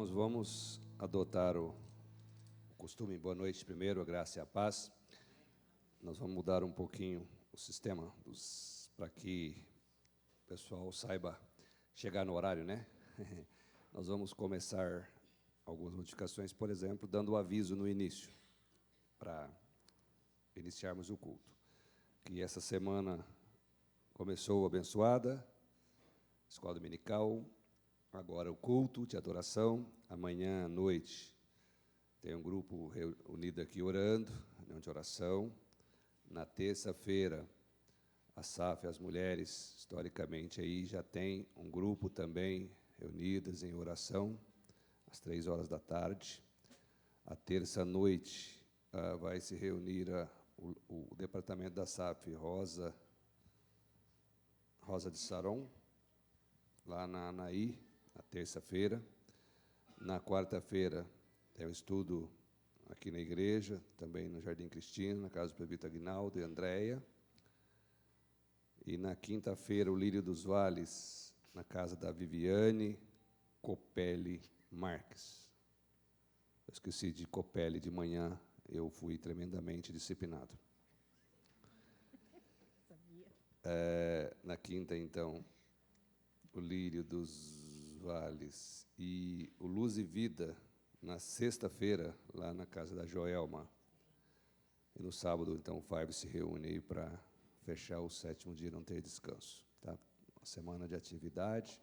Irmãos, vamos adotar o costume. Boa noite primeiro, a graça e a paz. Nós vamos mudar um pouquinho o sistema para que o pessoal saiba chegar no horário, né? Nós vamos começar algumas modificações, por exemplo, dando o aviso no início, para iniciarmos o culto. Que essa semana começou abençoada, escola dominical, agora o culto de adoração, amanhã à noite tem um grupo reunido aqui orando, reunião de oração. Na terça-feira, a SAF, as mulheres, historicamente, aí já tem um grupo também reunidas em oração, às 15h. A terça-noite vai se reunir o departamento da SAF Rosa de Saron, lá na Anaí, na terça-feira. Na quarta-feira, tem um estudo aqui na igreja, também no Jardim Cristina, na casa do presbítero Aguinaldo e Andréia. E na quinta-feira, o Lírio dos Vales, na casa da Viviane Copelli Marques. Eu esqueci de Copelli de manhã, eu fui tremendamente disciplinado. Na quinta, então, o Lírio dos Vales e o Luz e Vida, na sexta-feira, lá na casa da Joelma. E no sábado, então, o Five se reúne aí para fechar o 7º dia, não ter descanso. Tá? Uma semana de atividade,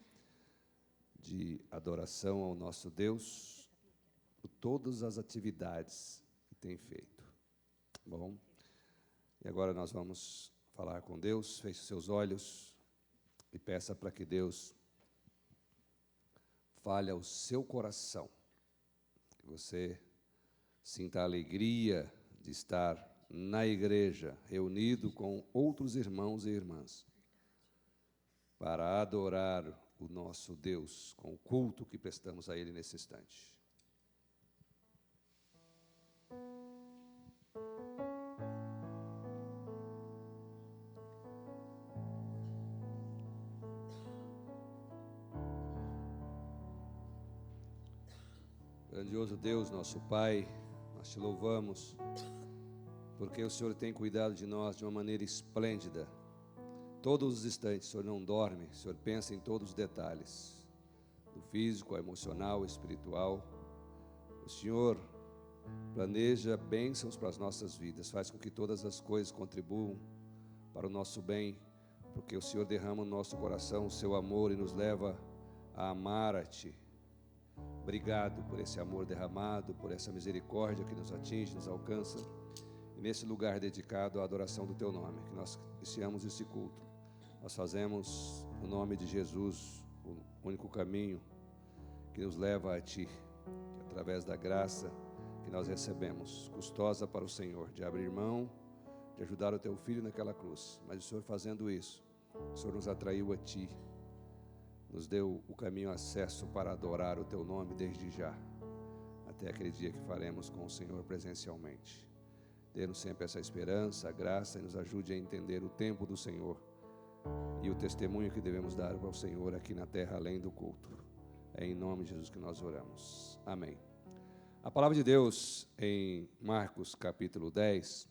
de adoração ao nosso Deus, por todas as atividades que tem feito. Bom, e agora nós vamos falar com Deus. Feche seus olhos e peça para que Deus fale ao seu coração, que você sinta a alegria de estar na igreja, reunido com outros irmãos e irmãs, para adorar o nosso Deus com o culto que prestamos a Ele nesse instante. Grandioso Deus, nosso Pai, nós te louvamos, porque o Senhor tem cuidado de nós de uma maneira esplêndida. Todos os instantes, o Senhor não dorme, o Senhor pensa em todos os detalhes, do físico, ao emocional, ao espiritual. O Senhor planeja bênçãos para as nossas vidas, faz com que todas as coisas contribuam para o nosso bem, porque o Senhor derrama no nosso coração o seu amor e nos leva a amar a Ti. Obrigado por esse amor derramado, por essa misericórdia que nos atinge, nos alcança. E nesse lugar dedicado à adoração do Teu nome, que nós iniciamos esse culto, nós fazemos no nome de Jesus, o único caminho que nos leva a Ti, que através da graça que nós recebemos, custosa para o Senhor, de abrir mão, de ajudar o Teu Filho naquela cruz. Mas o Senhor fazendo isso, o Senhor nos atraiu a Ti, nos deu o caminho, acesso para adorar o Teu nome desde já, até aquele dia que faremos com o Senhor presencialmente. Dê-nos sempre essa esperança, a graça, e nos ajude a entender o tempo do Senhor e o testemunho que devemos dar ao Senhor aqui na terra, além do culto. É em nome de Jesus que nós oramos. Amém. A palavra de Deus em Marcos capítulo 10,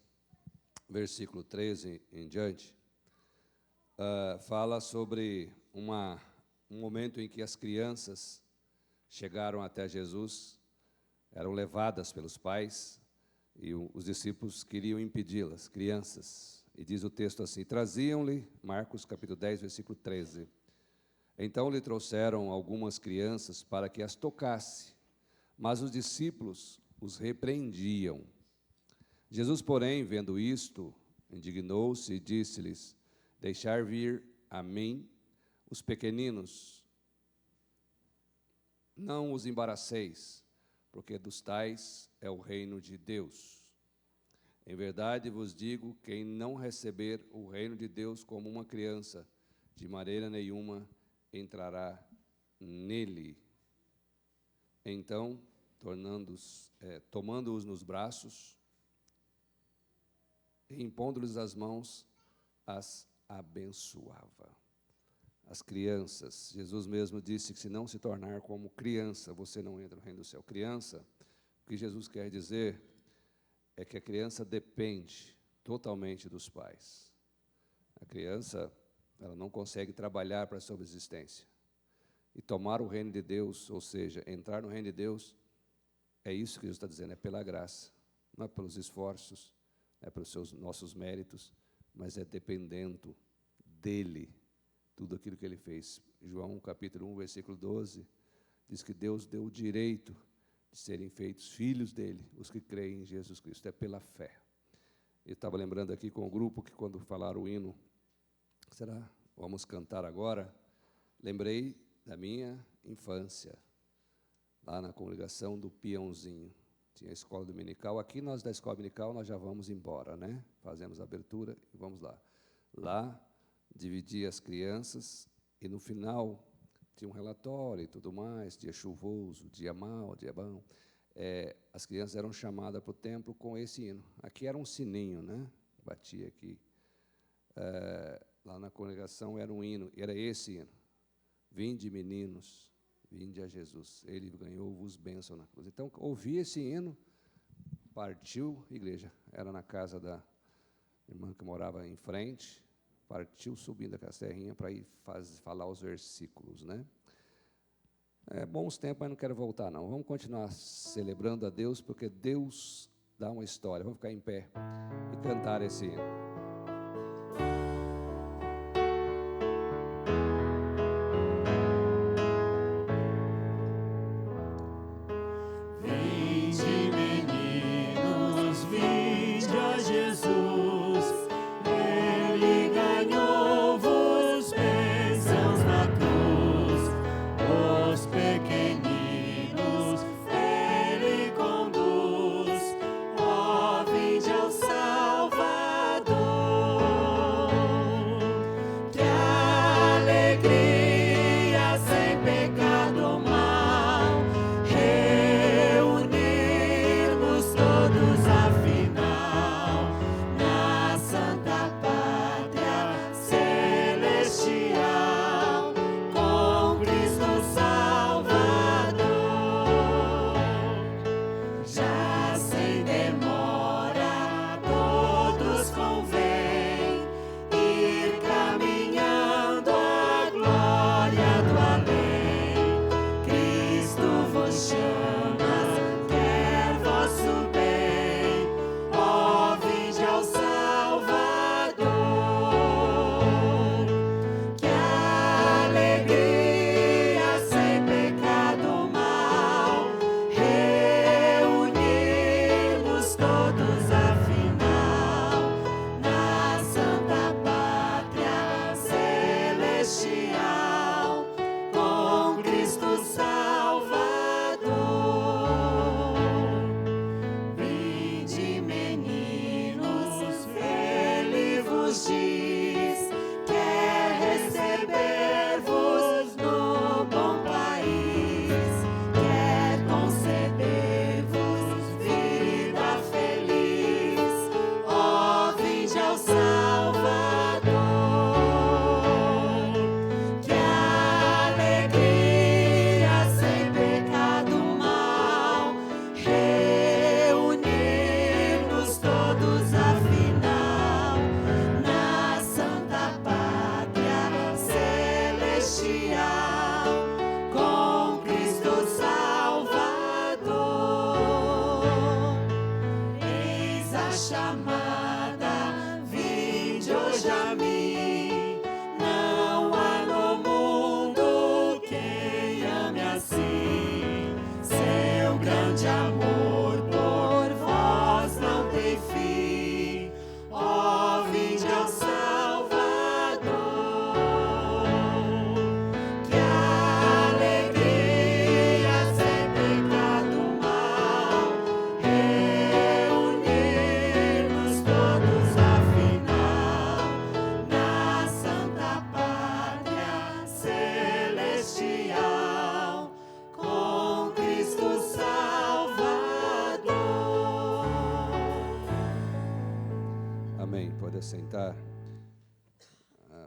versículo 13 em diante, fala sobre um momento em que as crianças chegaram até Jesus, eram levadas pelos pais, e os discípulos queriam impedi-las, crianças. E diz o texto assim: traziam-lhe, Marcos capítulo 10, versículo 13. Então lhe trouxeram algumas crianças para que as tocasse, mas os discípulos os repreendiam. Jesus, porém, vendo isto, indignou-se e disse-lhes: deixar vir a mim os pequeninos, não os embaraceis, porque dos tais é o reino de Deus. Em verdade vos digo, quem não receber o reino de Deus como uma criança, de maneira nenhuma entrará nele. Então, tomando-os nos braços, e impondo-lhes as mãos, as abençoava. as crianças. Jesus mesmo disse que se não se tornar como criança, você não entra no reino do céu. Criança, o que Jesus quer dizer é que a criança depende totalmente dos pais. A criança, ela não consegue trabalhar para a subsistência. E tomar o reino de Deus, ou seja, entrar no reino de Deus, é isso que Jesus está dizendo, é pela graça. Não é pelos esforços, não é pelos nossos méritos, mas é dependendo dEle, tudo aquilo que Ele fez. João capítulo 1, versículo 12, diz que Deus deu o direito de serem feitos filhos dEle, os que creem em Jesus Cristo, é pela fé. Eu estava lembrando aqui com o grupo que quando falaram o hino, vamos cantar agora, lembrei da minha infância, lá na congregação do Peãozinho. Tinha a escola dominical. Aqui nós da escola dominical nós já vamos embora, né? Fazemos a abertura e vamos lá. Lá dividia as crianças e no final tinha um relatório e tudo mais, dia chuvoso, dia mau, dia bom. As crianças eram chamadas para o templo com esse hino. Aqui era um sininho, né? Batia aqui. Lá na congregação era um hino, era esse hino. Vinde, meninos, vinde a Jesus, Ele ganhou-vos bênção na cruz. Então, ouvi esse hino, partiu, igreja, era na casa da irmã que morava em frente, partiu subindo aquela serrinha para ir falar os versículos, né? Bons tempos, mas não quero voltar, não. Vamos continuar celebrando a Deus, porque Deus dá uma história. Vamos ficar em pé e cantar esse hino.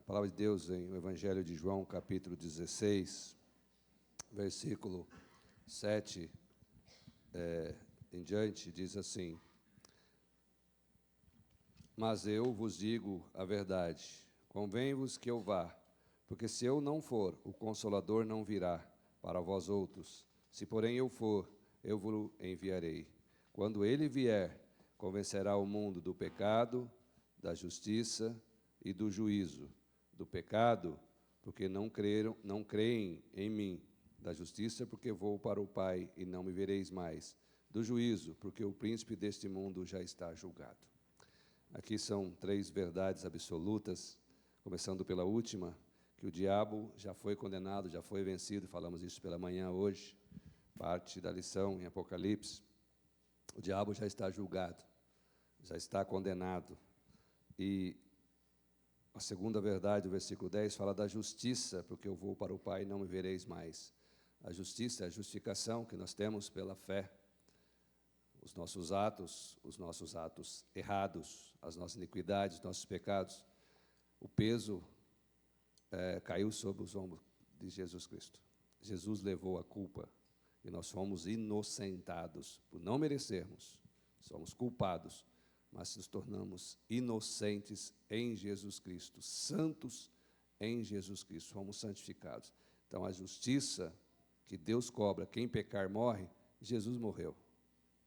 palavra de Deus em o Evangelho de João, capítulo 16, versículo 7 em diante, diz assim: Mas eu vos digo a verdade, convém-vos que eu vá, porque se eu não for, o Consolador não virá para vós outros. Se, porém, eu for, eu vos enviarei. Quando ele vier, convencerá o mundo do pecado, da justiça e do juízo. Do pecado, porque não creem em mim. Da justiça, porque vou para o Pai e não me vereis mais. Do juízo, porque o príncipe deste mundo já está julgado. Aqui são 3 verdades absolutas, começando pela última, que o diabo já foi condenado, já foi vencido, falamos isso pela manhã hoje, parte da lição em Apocalipse. O diabo já está julgado, já está condenado. E a segunda verdade, o versículo 10, fala da justiça, porque eu vou para o Pai e não me vereis mais. A justiça é a justificação que nós temos pela fé. Os nossos atos errados, as nossas iniquidades, os nossos pecados, o peso caiu sobre os ombros de Jesus Cristo. Jesus levou a culpa e nós fomos inocentados por não merecermos. Somos culpados, mas nos tornamos inocentes em Jesus Cristo, santos em Jesus Cristo, fomos santificados. Então, a justiça que Deus cobra, quem pecar morre, Jesus morreu.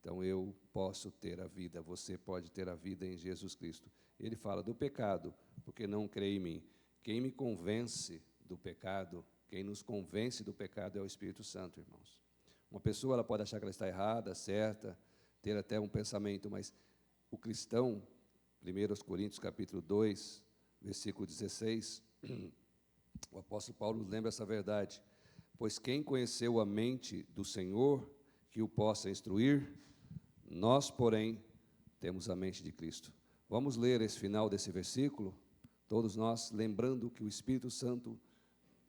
Então, eu posso ter a vida, você pode ter a vida em Jesus Cristo. Ele fala do pecado, porque não crê em mim. Quem me convence do pecado, quem nos convence do pecado é o Espírito Santo, irmãos. Uma pessoa ela pode achar que ela está errada, certa, ter até um pensamento, mas o cristão, 1 Coríntios capítulo 2, versículo 16, o apóstolo Paulo lembra essa verdade. Pois quem conheceu a mente do Senhor, que o possa instruir? Nós, porém, temos a mente de Cristo. Vamos ler esse final desse versículo, todos nós, lembrando que o Espírito Santo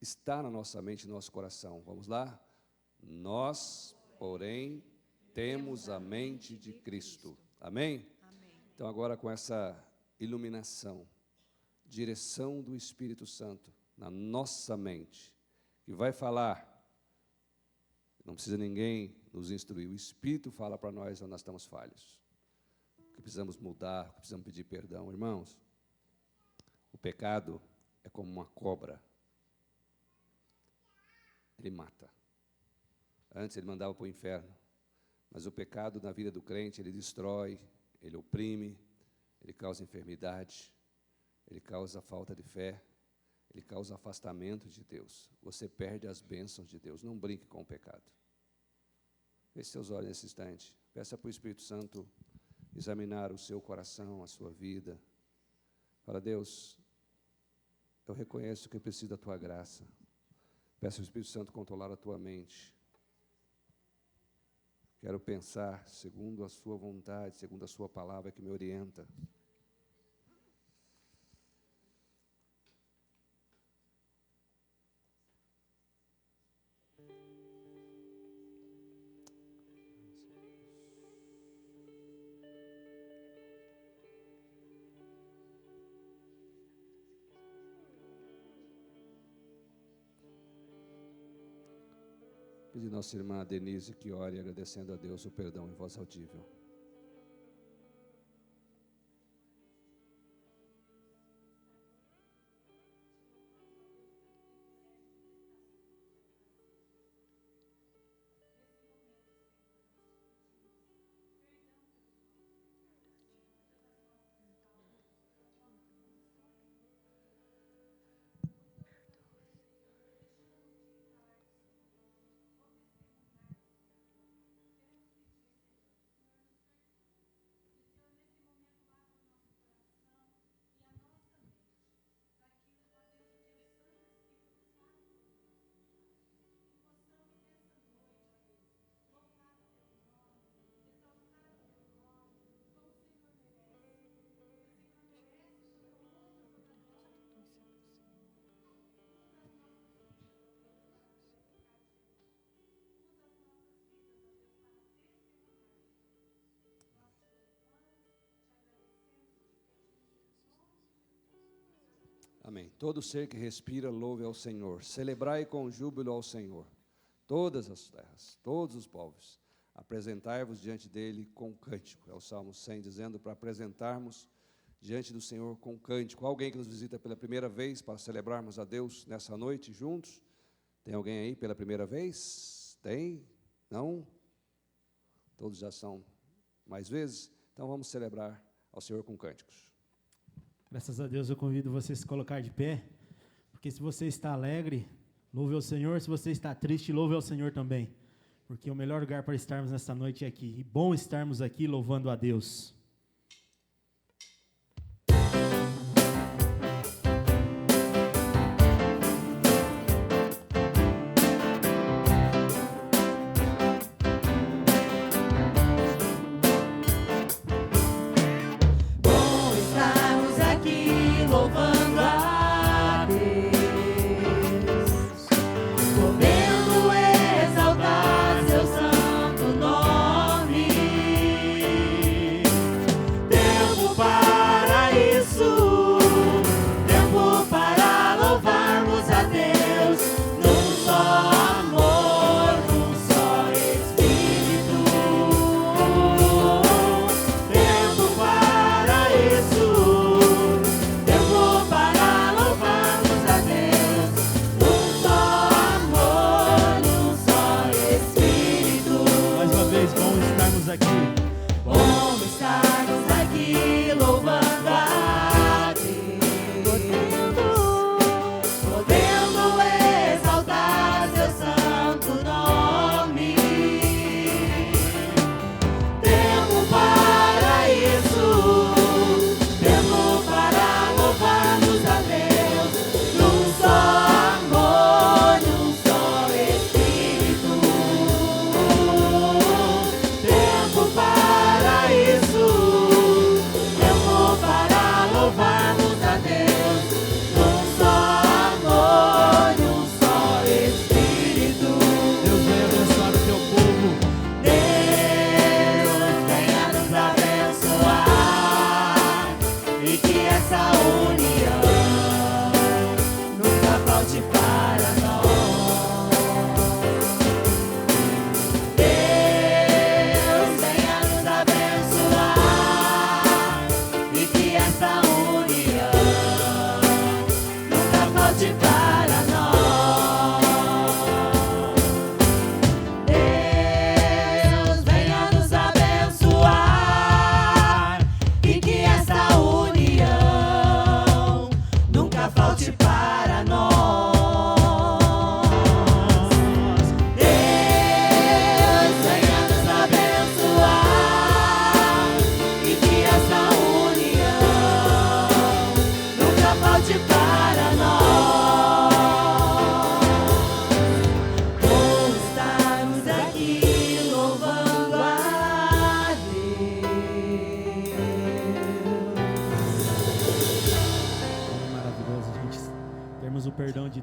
está na nossa mente e no nosso coração. Vamos lá? Nós, porém, temos a mente de Cristo. Amém? Então, agora com essa iluminação, direção do Espírito Santo na nossa mente, que vai falar, não precisa ninguém nos instruir, o Espírito fala para nós onde nós estamos falhos, que precisamos mudar, que precisamos pedir perdão. Irmãos, o pecado é como uma cobra, ele mata. Antes ele mandava para o inferno, mas o pecado na vida do crente, ele destrói, ele oprime, ele causa enfermidade, ele causa falta de fé, ele causa afastamento de Deus. Você perde as bênçãos de Deus. Não brinque com o pecado. Feche seus olhos nesse instante. Peça para o Espírito Santo examinar o seu coração, a sua vida. Fala, Deus, eu reconheço que eu preciso da Tua graça. Peça ao Espírito Santo controlar a tua mente. Quero pensar segundo a sua vontade, segundo a sua palavra que me orienta. Pedir nossa irmã Denise que ore agradecendo a Deus o perdão em voz audível. Amém. Todo ser que respira, louve ao Senhor. Celebrai com júbilo ao Senhor. Todas as terras, todos os povos, apresentai-vos diante dele com cântico. É o Salmo 100, dizendo para apresentarmos diante do Senhor com cântico. Alguém que nos visita pela primeira vez para celebrarmos a Deus nessa noite juntos? Tem alguém aí pela primeira vez? Tem? Não? Todos já são mais vezes? Então vamos celebrar ao Senhor com cânticos. Graças a Deus eu convido você a se colocar de pé, porque se você está alegre, louve ao Senhor. Se você está triste, louve ao Senhor também, porque o melhor lugar para estarmos nesta noite é aqui, e bom estarmos aqui louvando a Deus.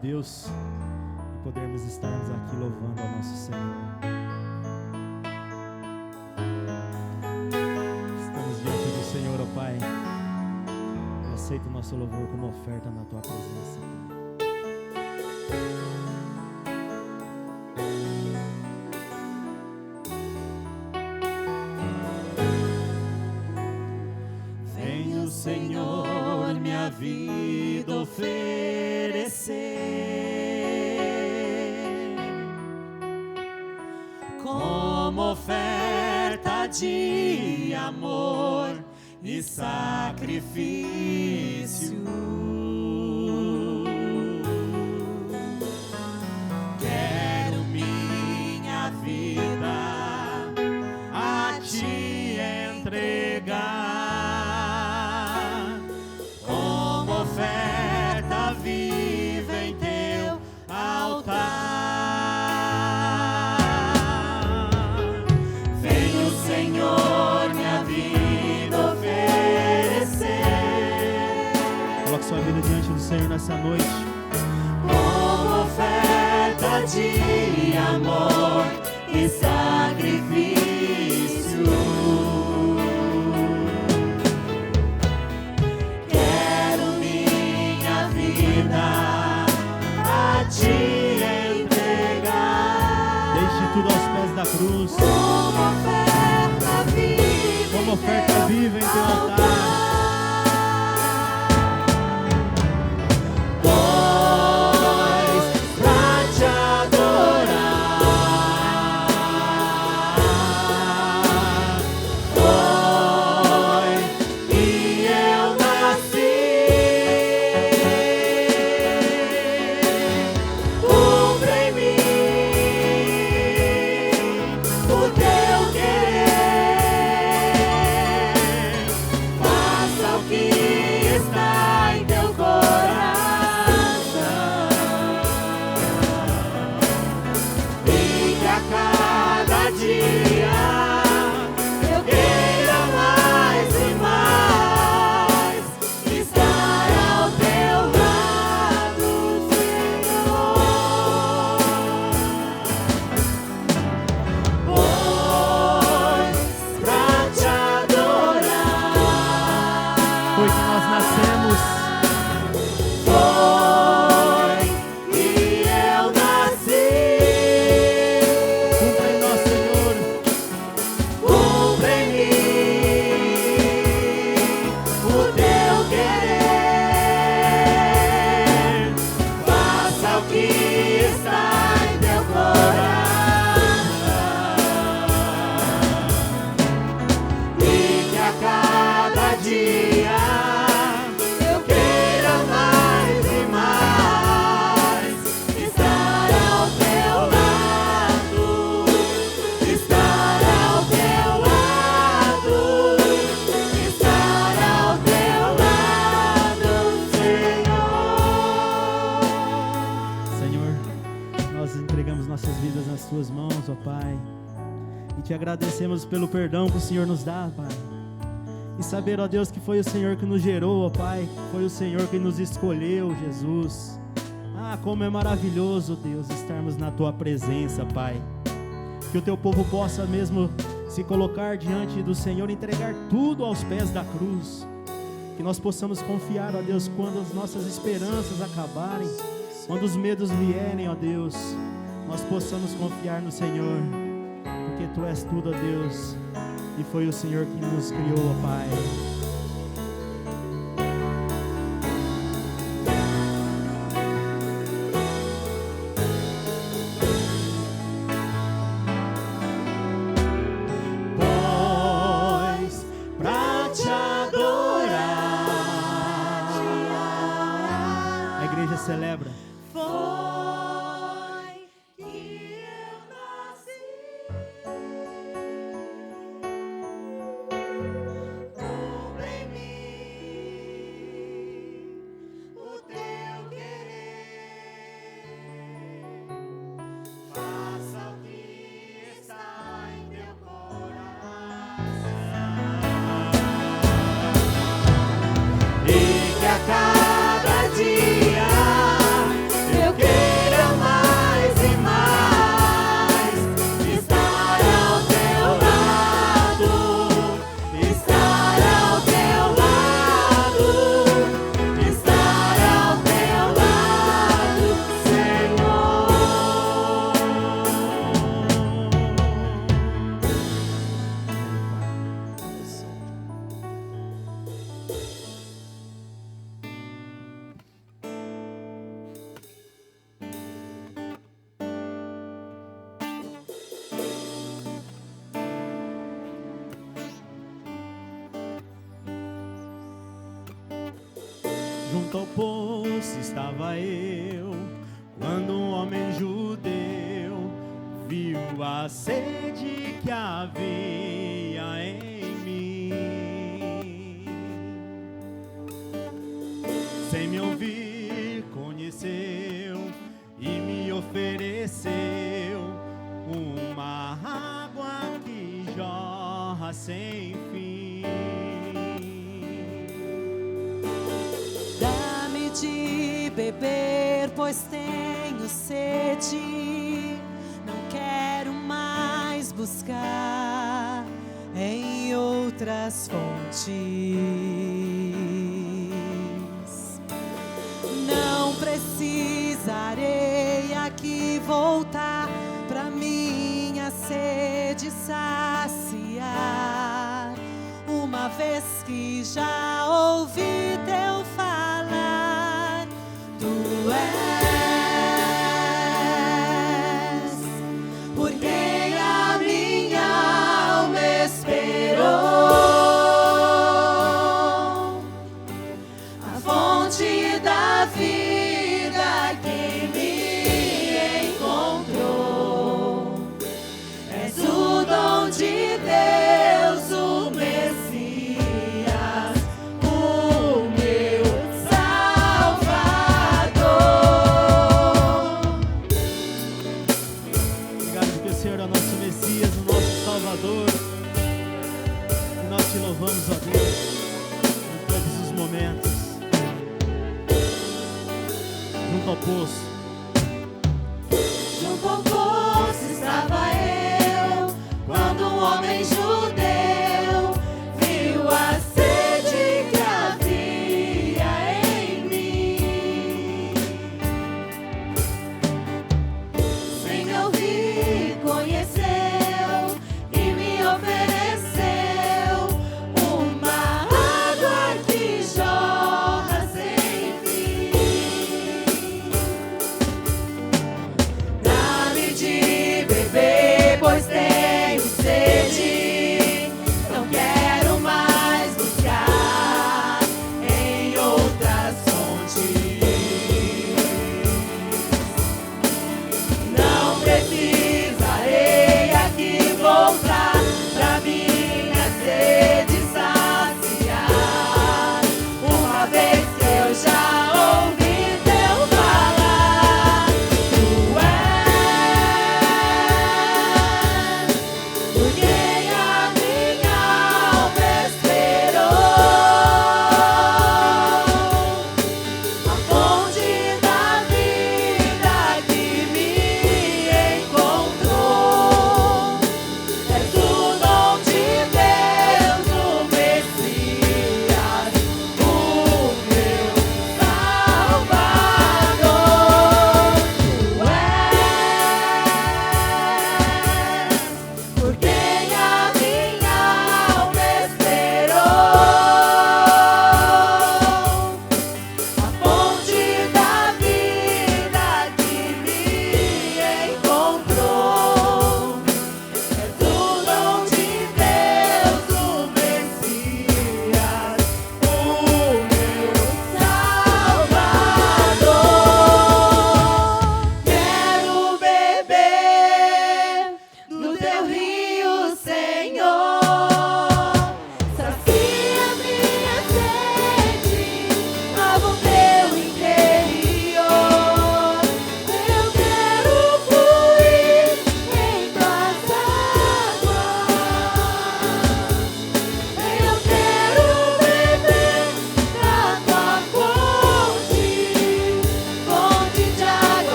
Deus, e podermos estarmos aqui louvando ao nosso Senhor. Estamos diante do Senhor, ó Pai, e aceita o nosso louvor como oferta na Tua presença. Vem o Senhor minha vida oferecer como oferta de amor e sacrifício. Quero minha vida a Ti entregar como oferta viva em Teu altar. Vem o Senhor minha vida oferecer. Coloque sua vida diante do Senhor nessa noite. Como oferta de amor e sacrifício. Quero minha vida Como oferta viva em teu altar. Te agradecemos pelo perdão que o Senhor nos dá, Pai. E saber, ó Deus, que foi o Senhor que nos gerou, ó Pai. Foi o Senhor que nos escolheu, Jesus. Ah, como é maravilhoso, Deus, estarmos na Tua presença, Pai. Que o Teu povo possa mesmo se colocar diante do Senhor, entregar tudo aos pés da cruz. Que nós possamos confiar, ó Deus, quando as nossas esperanças acabarem, quando os medos vierem, ó Deus, nós possamos confiar no Senhor. Porque Tu és tudo, ó Deus, e foi o Senhor que nos criou, ó Pai. Pois pra Te adorar, a igreja celebra. Junto ao poço estava eu, quando um homem judeu viu a sede que havia em mim. Sem me ouvir, conheceu e me ofereceu uma água que jorra sem fim. De beber, pois tenho sede, não quero mais buscar em outras fontes. Não precisarei aqui voltar pra minha sede saciar. vez que já ouvi teu falar. Tu és por quem a minha alma esperou, a fonte da vida que me encontrou. És o dom de Deus, o Messias, o meu Salvador. Obrigado porque o Senhor é o nosso Messias, o nosso Salvador. E nós te louvamos, ó Deus, em todos os momentos. Junto ao poço. Junto ao poço estava eu, quando um homem judeu viu a sede que havia em mim. Sem me ouvir, conheceu e me ofereceu uma água que jorra sem fim. Dá-me de beber, pois tenho sede.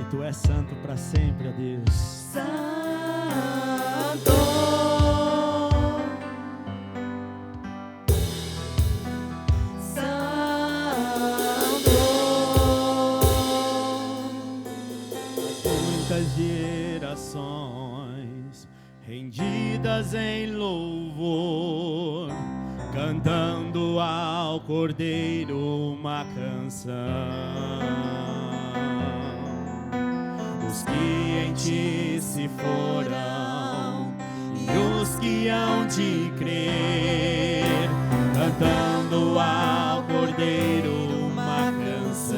Tu és santo para sempre, ó Deus. Santo, Santo. Muitas gerações rendidas em louvor, cantando ao Cordeiro uma canção. Os que em ti se foram e os que hão de crer, cantando ao Cordeiro uma canção.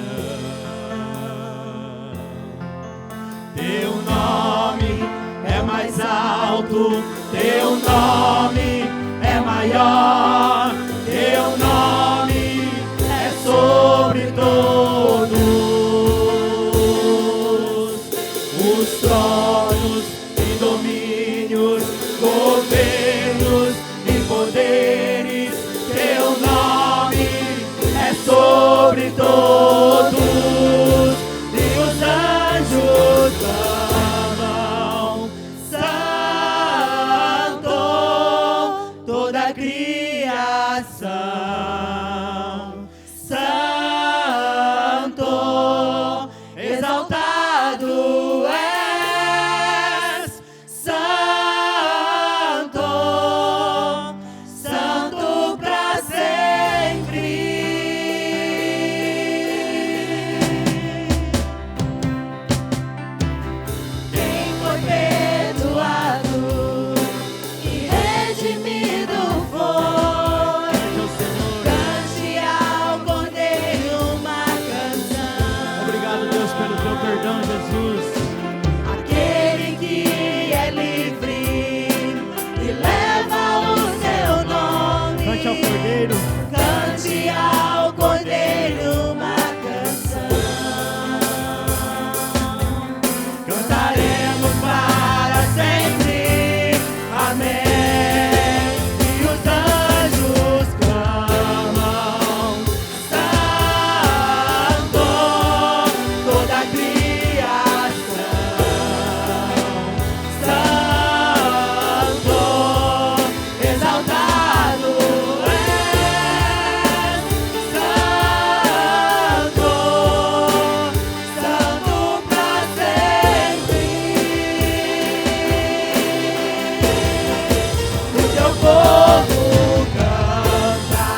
Teu nome é mais alto, teu nome é maior, teu nome é sobre todos os tronos e domínios, governos e poderes. Teu nome é sobre todos, e os anjos clamam: Santo, toda a criação, Santo, exaltado és, Santo, Santo para sempre. Quem foi perdoado e redimido foi, cante ao Cordeiro uma canção. Obrigado, Deus, pelo teu perdão, Jesus. Aquele que é livre e leva o seu nome, Cante ao Cordeiro. cante ao Cordeiro uma canção. Cantaremos para sempre, amém. E os anjos clamam: Santo, toda a criação, Santo, exaltado és, Santo, Santo para sempre. O teu povo canta: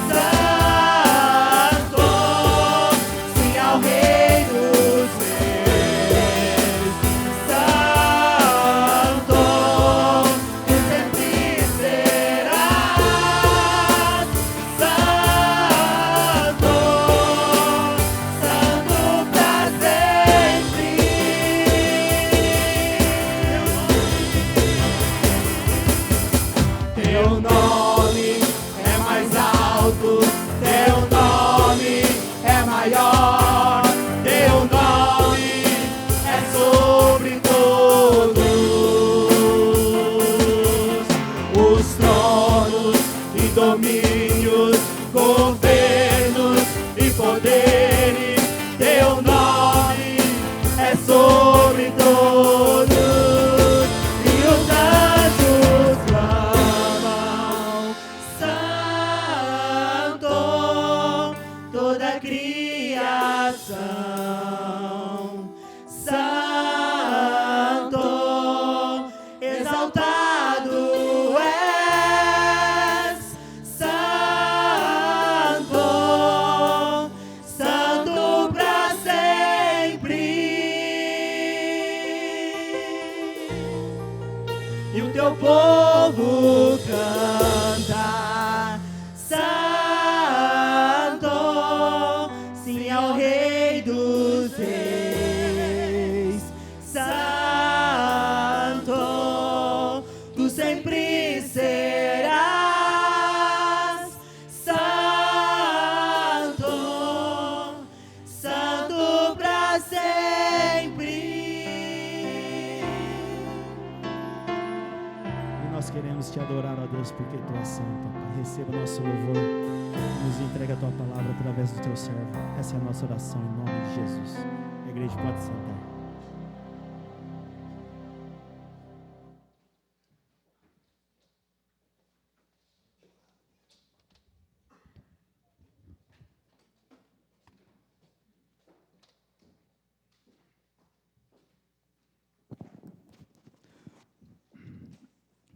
Santo, sim ao Rei dos Reis, Santo, tu sempre serás, Santo, Santo para sempre. Teu nome é mais alto, teu nome é maior, teu nome é sobre todos os tronos e domínios, governos e poderes. Teu nome é sobre todos, e os anjos clamam: Santo, toda a criação, Santo, exaltado és, Santo, Santo para sempre. E o teu povo canta: Santo, sim ao Rei dos Reis, Santo, tu sempre serás, Santo, Santo para sempre. E nós queremos te adorar, ó Deus, porque tu és santo, Pai. Receba o nosso louvor. Nos entrega a tua palavra através do teu servo. Essa é a nossa oração em nome de Jesus. A igreja pode sentar.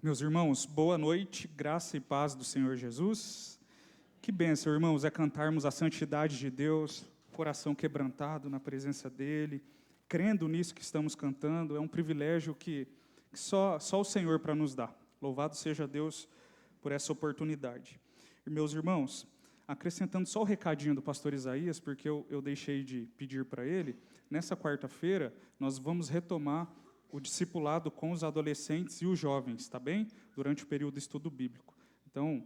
Meus irmãos, boa noite, graça e paz do Senhor Jesus. Que bênção, irmãos, é cantarmos a santidade de Deus, coração quebrantado na presença dEle, crendo nisso que estamos cantando. É um privilégio que só o Senhor para nos dar. Louvado seja Deus por essa oportunidade. E, meus irmãos, acrescentando só o recadinho do pastor Isaías, porque eu deixei de pedir para ele, nessa quarta-feira nós vamos retomar o discipulado com os adolescentes e os jovens, tá bem? Durante o período de estudo bíblico. Então,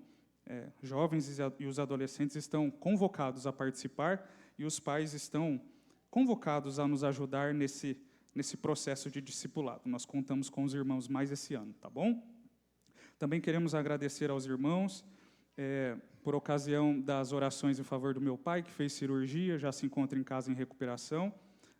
jovens e os adolescentes estão convocados a participar e os pais estão convocados a nos ajudar nesse processo de discipulado. Nós contamos com os irmãos mais esse ano, tá bom? Também queremos agradecer aos irmãos por ocasião das orações em favor do meu pai, que fez cirurgia, já se encontra em casa em recuperação.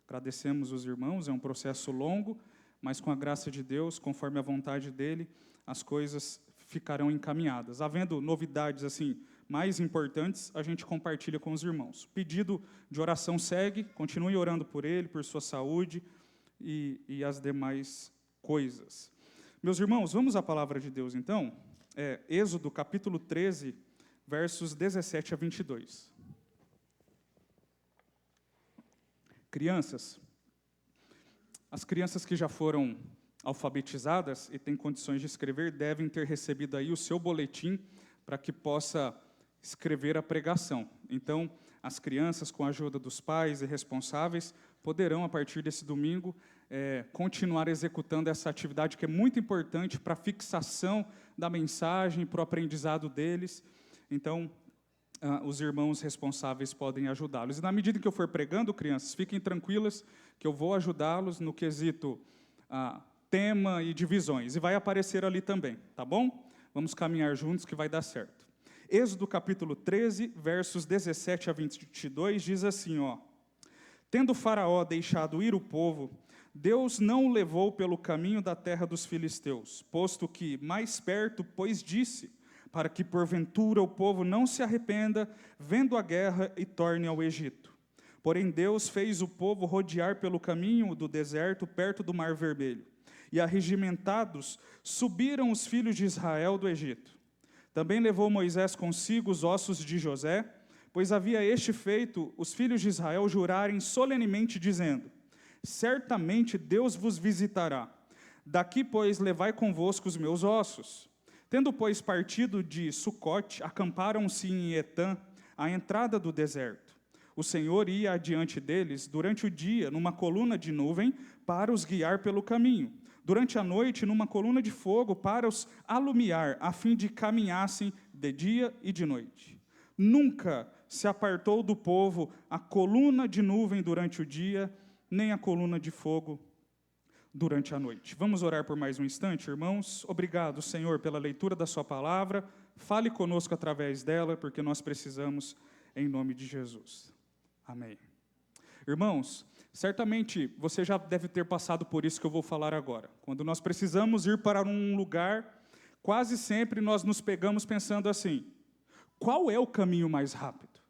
Agradecemos os irmãos, é um processo longo, mas com a graça de Deus, conforme a vontade dEle, as coisas ficarão encaminhadas. Havendo novidades assim mais importantes, a gente compartilha com os irmãos. O pedido de oração segue, continue orando por ele, por sua saúde e as demais coisas. Meus irmãos, vamos à palavra de Deus, então? Êxodo, capítulo 13, versos 17 a 22. Crianças, as crianças que já foram alfabetizadas e têm condições de escrever devem ter recebido aí o seu boletim para que possa escrever a pregação. Então, as crianças, com a ajuda dos pais e responsáveis, poderão, a partir desse domingo, continuar executando essa atividade que é muito importante para a fixação da mensagem, para o aprendizado deles. Então, os irmãos responsáveis podem ajudá-los. E na medida que eu for pregando, crianças, fiquem tranquilas que eu vou ajudá-los no quesito tema e divisões. E vai aparecer ali também, tá bom? Vamos caminhar juntos que vai dar certo. Êxodo capítulo 13, versos 17 a 22, diz assim, Tendo Faraó deixado ir o povo, Deus não o levou pelo caminho da terra dos filisteus, posto que mais perto, pois disse, para que porventura o povo não se arrependa, vendo a guerra e torne ao Egito. Porém Deus fez o povo rodear pelo caminho do deserto, perto do Mar Vermelho. E arregimentados, subiram os filhos de Israel do Egito. Também levou Moisés consigo os ossos de José, pois havia este feito os filhos de Israel jurarem solenemente, dizendo, certamente Deus vos visitará. Daqui, pois, levai convosco os meus ossos. Tendo, pois, partido de Sucote, acamparam-se em Etã, à entrada do deserto. O Senhor ia adiante deles durante o dia, numa coluna de nuvem, para os guiar pelo caminho. Durante a noite, numa coluna de fogo, para os alumiar, a fim de caminhassem de dia e de noite. Nunca se apartou do povo a coluna de nuvem durante o dia, nem a coluna de fogo durante a noite. Vamos orar por mais um instante, irmãos? Obrigado, Senhor, pela leitura da sua palavra. Fale conosco através dela, porque nós precisamos, em nome de Jesus. Amém. Irmãos, certamente você já deve ter passado por isso que eu vou falar agora. Quando nós precisamos ir para um lugar, quase sempre nós nos pegamos pensando assim, qual é o caminho mais rápido?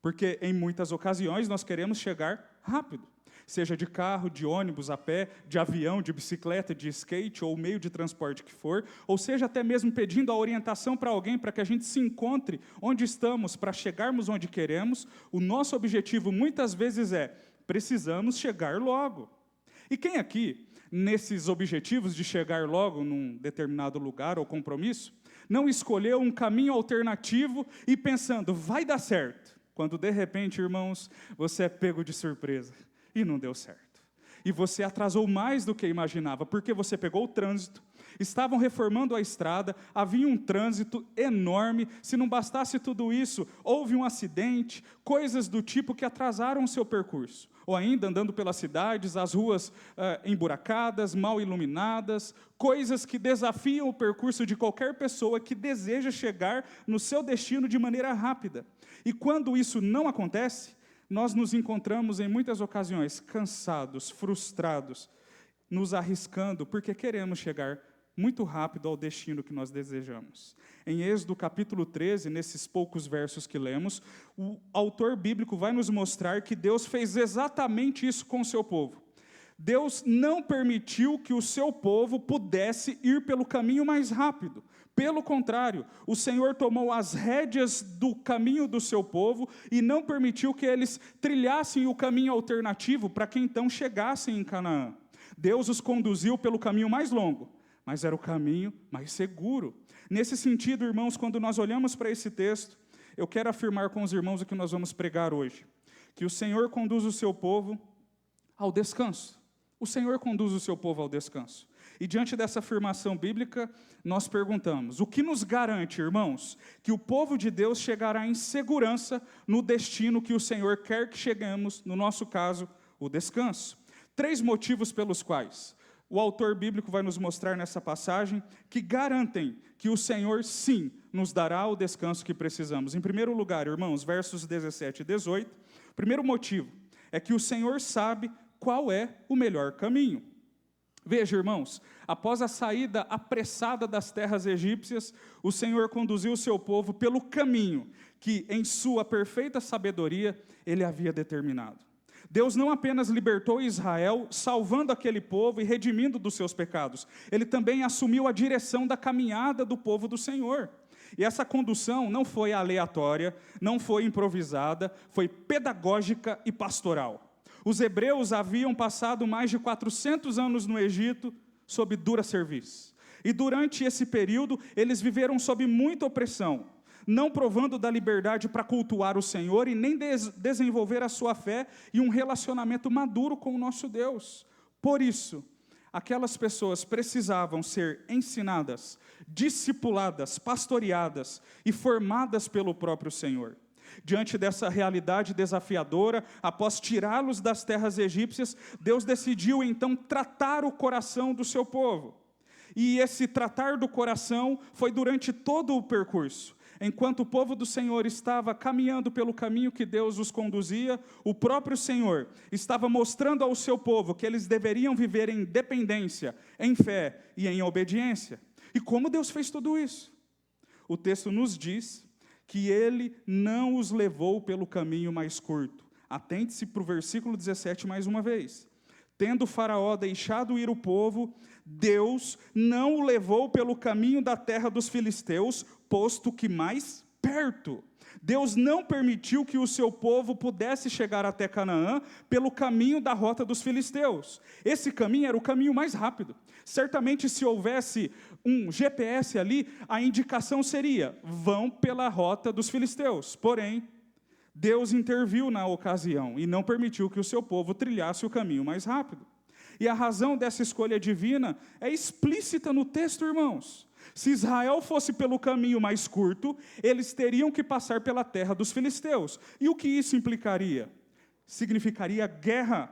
Porque em muitas ocasiões nós queremos chegar rápido. Seja de carro, de ônibus, a pé, de avião, de bicicleta, de skate ou meio de transporte que for, ou seja até mesmo pedindo a orientação para alguém para que a gente se encontre onde estamos, para chegarmos onde queremos, o nosso objetivo muitas vezes precisamos chegar logo. E quem aqui, nesses objetivos de chegar logo num determinado lugar ou compromisso, não escolheu um caminho alternativo e pensando, vai dar certo, quando de repente, irmãos, você é pego de surpresa. E não deu certo. E você atrasou mais do que imaginava, porque você pegou o trânsito, estavam reformando a estrada, havia um trânsito enorme, se não bastasse tudo isso, houve um acidente, coisas do tipo que atrasaram o seu percurso. Ou ainda, andando pelas cidades, as ruas emburacadas, mal iluminadas, coisas que desafiam o percurso de qualquer pessoa que deseja chegar no seu destino de maneira rápida. E quando isso não acontece, Nós nos encontramos em muitas ocasiões cansados, frustrados, nos arriscando, porque queremos chegar muito rápido ao destino que nós desejamos. Em Êxodo capítulo 13, nesses poucos versos que lemos, o autor bíblico vai nos mostrar que Deus fez exatamente isso com o seu povo. Deus não permitiu que o seu povo pudesse ir pelo caminho mais rápido. Pelo contrário, o Senhor tomou as rédeas do caminho do seu povo e não permitiu que eles trilhassem o caminho alternativo para que então chegassem em Canaã. Deus os conduziu pelo caminho mais longo, mas era o caminho mais seguro. Nesse sentido, irmãos, quando nós olhamos para esse texto, eu quero afirmar com os irmãos o que nós vamos pregar hoje, que o Senhor conduz o seu povo ao descanso. O Senhor conduz o seu povo ao descanso. E diante dessa afirmação bíblica, nós perguntamos, o que nos garante, irmãos, que o povo de Deus chegará em segurança no destino que o Senhor quer que cheguemos, no nosso caso, o descanso? 3 motivos pelos quais o autor bíblico vai nos mostrar nessa passagem que garantem que o Senhor, sim, nos dará o descanso que precisamos. Em primeiro lugar, irmãos, versos 17 e 18, o primeiro motivo é que o Senhor sabe qual é o melhor caminho. Veja, irmãos, após a saída apressada das terras egípcias, o Senhor conduziu o seu povo pelo caminho que, em sua perfeita sabedoria, Ele havia determinado. Deus não apenas libertou Israel, salvando aquele povo e redimindo dos seus pecados, Ele também assumiu a direção da caminhada do povo do Senhor. E essa condução não foi aleatória, não foi improvisada, foi pedagógica e pastoral. Os hebreus haviam passado mais de 400 anos no Egito sob dura serviço. E durante esse período, eles viveram sob muita opressão, não provando da liberdade para cultuar o Senhor e nem desenvolver a sua fé e um relacionamento maduro com o nosso Deus. Por isso, aquelas pessoas precisavam ser ensinadas, discipuladas, pastoreadas e formadas pelo próprio Senhor. Diante dessa realidade desafiadora, após tirá-los das terras egípcias, Deus decidiu então tratar o coração do seu povo. E esse tratar do coração foi durante todo o percurso. Enquanto o povo do Senhor estava caminhando pelo caminho que Deus os conduzia, o próprio Senhor estava mostrando ao seu povo que eles deveriam viver em dependência, em fé e em obediência. E como Deus fez tudo isso? O texto nos diz que Ele não os levou pelo caminho mais curto. Atente-se para o versículo 17 mais uma vez. Tendo Faraó deixado ir o povo, Deus não o levou pelo caminho da terra dos filisteus, posto que mais perto. Deus não permitiu que o seu povo pudesse chegar até Canaã pelo caminho da rota dos filisteus. Esse caminho era o caminho mais rápido. Certamente, se houvesse um GPS ali, a indicação seria, vão pela rota dos filisteus. Porém, Deus interviu na ocasião e não permitiu que o seu povo trilhasse o caminho mais rápido. E a razão dessa escolha divina é explícita no texto, irmãos. Se Israel fosse pelo caminho mais curto, eles teriam que passar pela terra dos filisteus. E o que isso implicaria? Significaria guerra,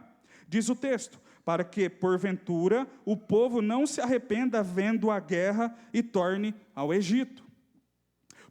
diz o texto, para que, porventura, o povo não se arrependa vendo a guerra e torne ao Egito.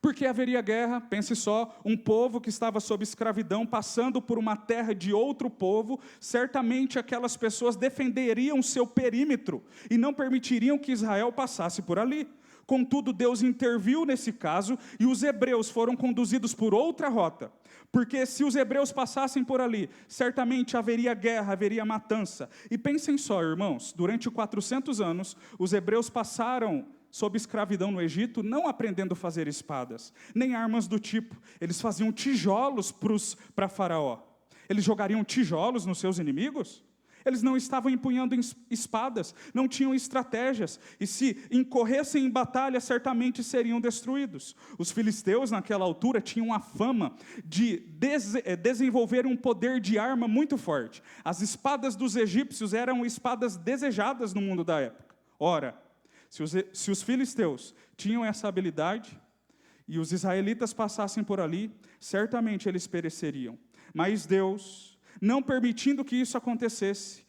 Porque haveria guerra, pense só, um povo que estava sob escravidão, passando por uma terra de outro povo, certamente aquelas pessoas defenderiam seu perímetro e não permitiriam que Israel passasse por ali. Contudo, Deus interviu nesse caso e os hebreus foram conduzidos por outra rota. Porque se os hebreus passassem por ali, certamente haveria guerra, haveria matança. E pensem só, irmãos, durante 400 anos, os hebreus passaram sob escravidão no Egito, não aprendendo a fazer espadas, nem armas do tipo. Eles faziam tijolos para Faraó. Eles jogariam tijolos nos seus inimigos? Eles não estavam empunhando espadas, não tinham estratégias, e se incorressem em batalha, certamente seriam destruídos. Os filisteus, naquela altura, tinham a fama de desenvolver um poder de arma muito forte. As espadas dos egípcios eram espadas desejadas no mundo da época. Ora, se os filisteus tinham essa habilidade, e os israelitas passassem por ali, certamente eles pereceriam. Mas Deus, não permitindo que isso acontecesse,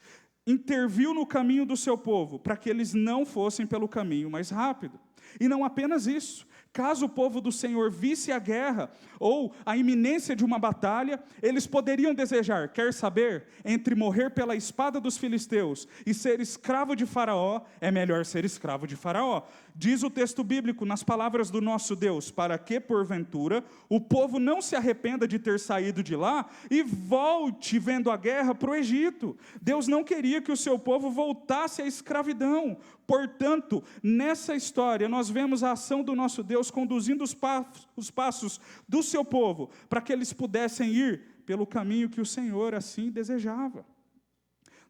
interviu no caminho do seu povo, para que eles não fossem pelo caminho mais rápido. E não apenas isso, caso o povo do Senhor visse a guerra ou a iminência de uma batalha, eles poderiam desejar, quer saber, entre morrer pela espada dos filisteus e ser escravo de Faraó, é melhor ser escravo de Faraó. Diz o texto bíblico nas palavras do nosso Deus, para que, porventura, o povo não se arrependa de ter saído de lá e volte vendo a guerra para o Egito. Deus não queria que o seu povo voltasse à escravidão. Portanto, nessa história, nós vemos a ação do nosso Deus conduzindo os passos do seu povo, para que eles pudessem ir pelo caminho que o Senhor assim desejava.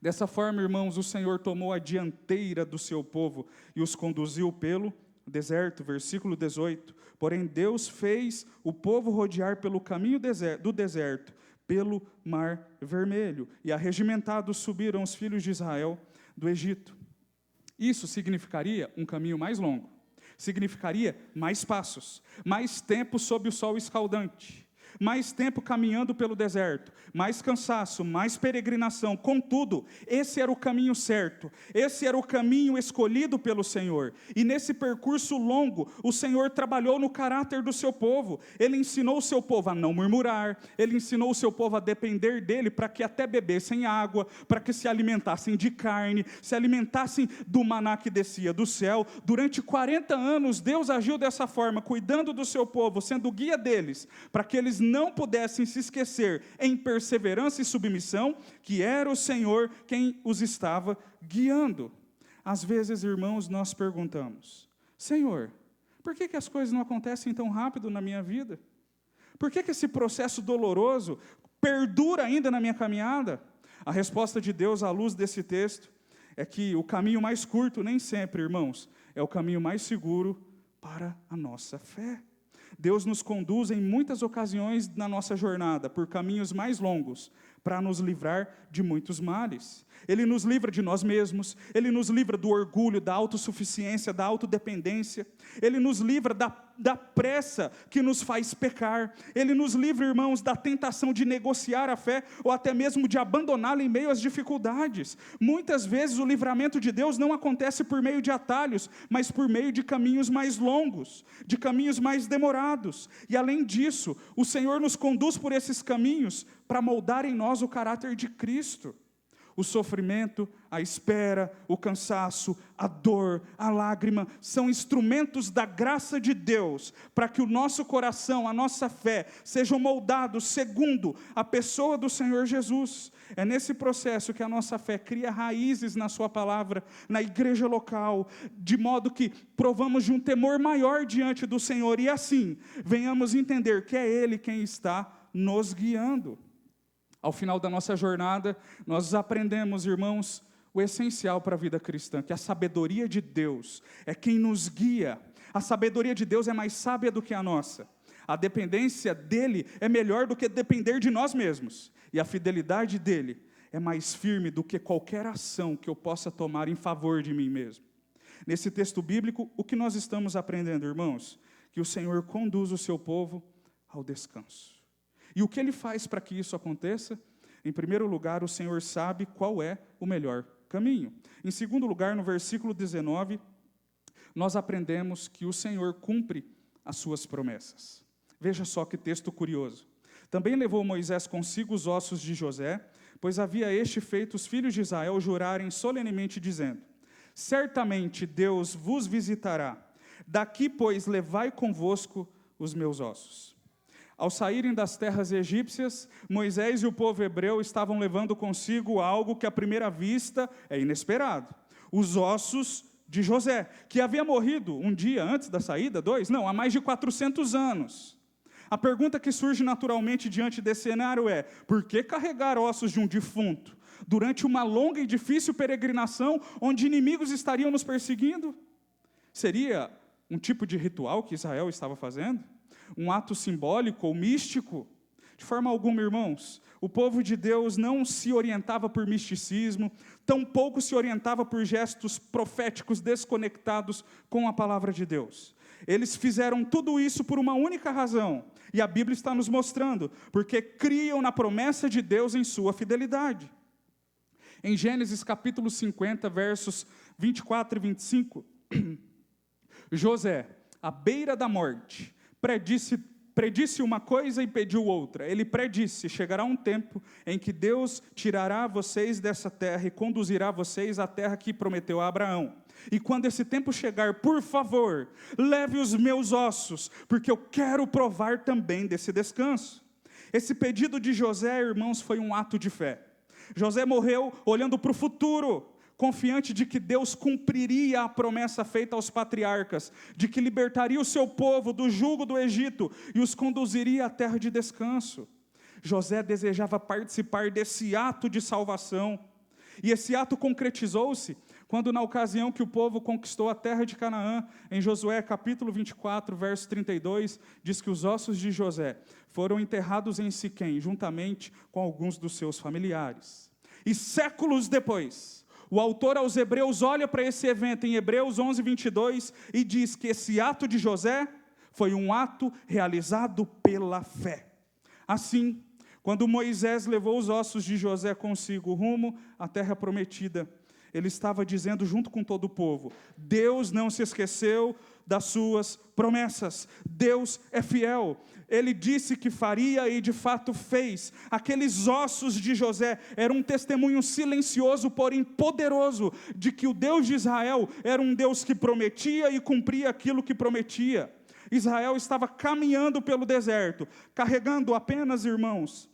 Dessa forma, irmãos, o Senhor tomou a dianteira do seu povo e os conduziu pelo deserto, versículo 18. Porém, Deus fez o povo rodear pelo caminho do deserto, pelo mar vermelho, e arregimentados subiram os filhos de Israel do Egito. Isso significaria um caminho mais longo, significaria mais passos, mais tempo sob o sol escaldante, mais tempo caminhando pelo deserto, mais cansaço, mais peregrinação. Contudo, esse era o caminho certo, esse era o caminho escolhido pelo Senhor. E nesse percurso longo, o Senhor trabalhou no caráter do seu povo. Ele ensinou o seu povo a não murmurar, ele ensinou o seu povo a depender dele para que até bebessem água, para que se alimentassem de carne, se alimentassem do maná que descia do céu. Durante 40 anos, Deus agiu dessa forma, cuidando do seu povo, sendo o guia deles, para que eles não pudessem se esquecer, em perseverança e submissão, que era o Senhor quem os estava guiando. Às vezes, irmãos, nós perguntamos: Senhor, por que as coisas não acontecem tão rápido na minha vida? Por que esse processo doloroso perdura ainda na minha caminhada? A resposta de Deus, à luz desse texto, é que o caminho mais curto, nem sempre, irmãos, é o caminho mais seguro para a nossa fé. Deus nos conduz em muitas ocasiões na nossa jornada por caminhos mais longos, para nos livrar de muitos males. Ele nos livra de nós mesmos, Ele nos livra do orgulho, da autossuficiência, da autodependência. Ele nos livra da pressa que nos faz pecar. Ele nos livra, irmãos, da tentação de negociar a fé, ou até mesmo de abandoná-la em meio às dificuldades. Muitas vezes o livramento de Deus não acontece por meio de atalhos, mas por meio de caminhos mais longos, de caminhos mais demorados. E além disso, o Senhor nos conduz por esses caminhos para moldar em nós o caráter de Cristo. O sofrimento, a espera, o cansaço, a dor, a lágrima, são instrumentos da graça de Deus, para que o nosso coração, a nossa fé, sejam moldados segundo a pessoa do Senhor Jesus. É nesse processo que a nossa fé cria raízes na sua palavra, na igreja local, de modo que provamos de um temor maior diante do Senhor, e assim, venhamos entender que é Ele quem está nos guiando. Ao final da nossa jornada, nós aprendemos, irmãos, o essencial para a vida cristã, que a sabedoria de Deus é quem nos guia. A sabedoria de Deus é mais sábia do que a nossa. A dependência dEle é melhor do que depender de nós mesmos. E a fidelidade dEle é mais firme do que qualquer ação que eu possa tomar em favor de mim mesmo. Nesse texto bíblico, o que nós estamos aprendendo, irmãos? Que o Senhor conduz o seu povo ao descanso. E o que Ele faz para que isso aconteça? Em primeiro lugar, o Senhor sabe qual é o melhor caminho. Em segundo lugar, no versículo 19, nós aprendemos que o Senhor cumpre as suas promessas. Veja só que texto curioso. Também levou Moisés consigo os ossos de José, pois havia este feito os filhos de Israel jurarem solenemente, dizendo: certamente Deus vos visitará. Daqui, pois, levai convosco os meus ossos. Ao saírem das terras egípcias, Moisés e o povo hebreu estavam levando consigo algo que à primeira vista é inesperado: os ossos de José, que havia morrido um dia antes da saída, há mais de 400 anos. A pergunta que surge naturalmente diante desse cenário é: por que carregar ossos de um defunto durante uma longa e difícil peregrinação, onde inimigos estariam nos perseguindo? Seria um tipo de ritual que Israel estava fazendo? Um ato simbólico ou místico? De forma alguma, irmãos. O povo de Deus não se orientava por misticismo, tampouco se orientava por gestos proféticos desconectados com a palavra de Deus. Eles fizeram tudo isso por uma única razão, e a Bíblia está nos mostrando, porque criam na promessa de Deus em sua fidelidade. Em Gênesis capítulo 50, versos 24 e 25, José, à beira da morte, predisse uma coisa e pediu outra. Ele predisse: chegará um tempo em que Deus tirará vocês dessa terra e conduzirá vocês à terra que prometeu a Abraão. E quando esse tempo chegar, por favor, leve os meus ossos, porque eu quero provar também desse descanso. Esse pedido de José, irmãos, foi um ato de fé. José morreu olhando para o futuro, confiante de que Deus cumpriria a promessa feita aos patriarcas, de que libertaria o seu povo do jugo do Egito e os conduziria à terra de descanso. José desejava participar desse ato de salvação, e esse ato concretizou-se quando, na ocasião que o povo conquistou a terra de Canaã, em Josué capítulo 24, verso 32, diz que os ossos de José foram enterrados em Siquém, juntamente com alguns dos seus familiares. E séculos depois, o autor aos Hebreus olha para esse evento em Hebreus 11, 22 e diz que esse ato de José foi um ato realizado pela fé. Assim, quando Moisés levou os ossos de José consigo rumo à terra prometida, ele estava dizendo junto com todo o povo: Deus não se esqueceu das suas promessas, Deus é fiel. Ele disse que faria e de fato fez. Aqueles ossos de José eram um testemunho silencioso, porém poderoso, de que o Deus de Israel era um Deus que prometia e cumpria aquilo que prometia. Israel estava caminhando pelo deserto, carregando apenas, irmãos,